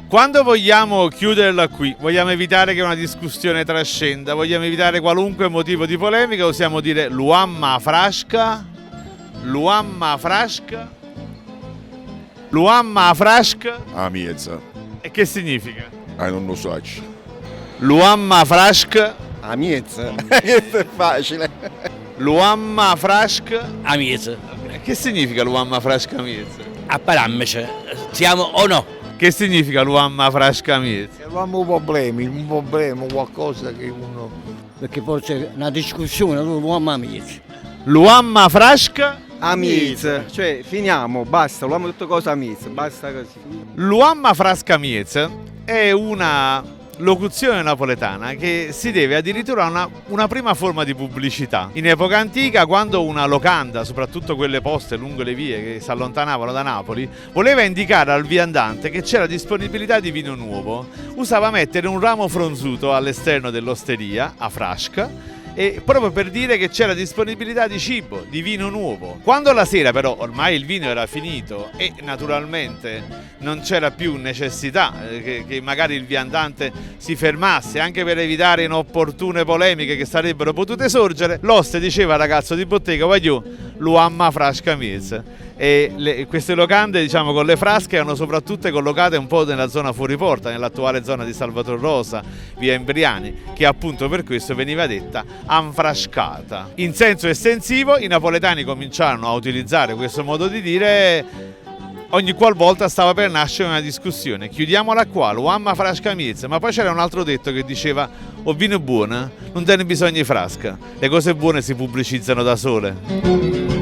Quando vogliamo chiuderla qui, vogliamo evitare che una discussione trascenda, vogliamo evitare qualunque motivo di polemica, usiamo dire Luamma Frasca, Luamma Frasca, Luamma Frasca. A miezza. E che significa? Non lo so. Luamma Frasca, A miezza. Questo è facile. Luamma Frasca. A miezza. Che significa Luamma Frasca Miez? A parammice. Siamo o no? Che significa Luamma Frasca Miez? Avevamo problemi, un problema, qualcosa che uno... Perché forse una discussione, l'uomo a miezza. Luamma Frasca. Amiz, cioè finiamo, basta, l'uomo tutto cosa amiz, basta così. Luamma Frasca Miez è una locuzione napoletana che si deve addirittura a una prima forma di pubblicità. In epoca antica, quando una locanda, soprattutto quelle poste lungo le vie che si allontanavano da Napoli, voleva indicare al viandante che c'era disponibilità di vino nuovo, usava mettere un ramo fronzuto all'esterno dell'osteria, a frasca, e proprio per dire che c'era disponibilità di cibo, di vino nuovo. Quando la sera però ormai il vino era finito e naturalmente non c'era più necessità che magari il viandante si fermasse, anche per evitare inopportune polemiche che sarebbero potute sorgere, l'oste diceva al ragazzo di bottega: voglio Luamma Frasca Miez. E queste locande, diciamo, con le frasche erano soprattutto collocate un po' nella zona fuori porta, nell'attuale zona di Salvator Rosa, via Embriani, che appunto per questo veniva detta anfrascata. In senso estensivo i napoletani cominciarono a utilizzare questo modo di dire ogni qualvolta stava per nascere una discussione. Chiudiamola qua, Luamma Frasca Miez. Ma poi c'era un altro detto che diceva: o vino buono, non te ne bisogna di frasca, le cose buone si pubblicizzano da sole.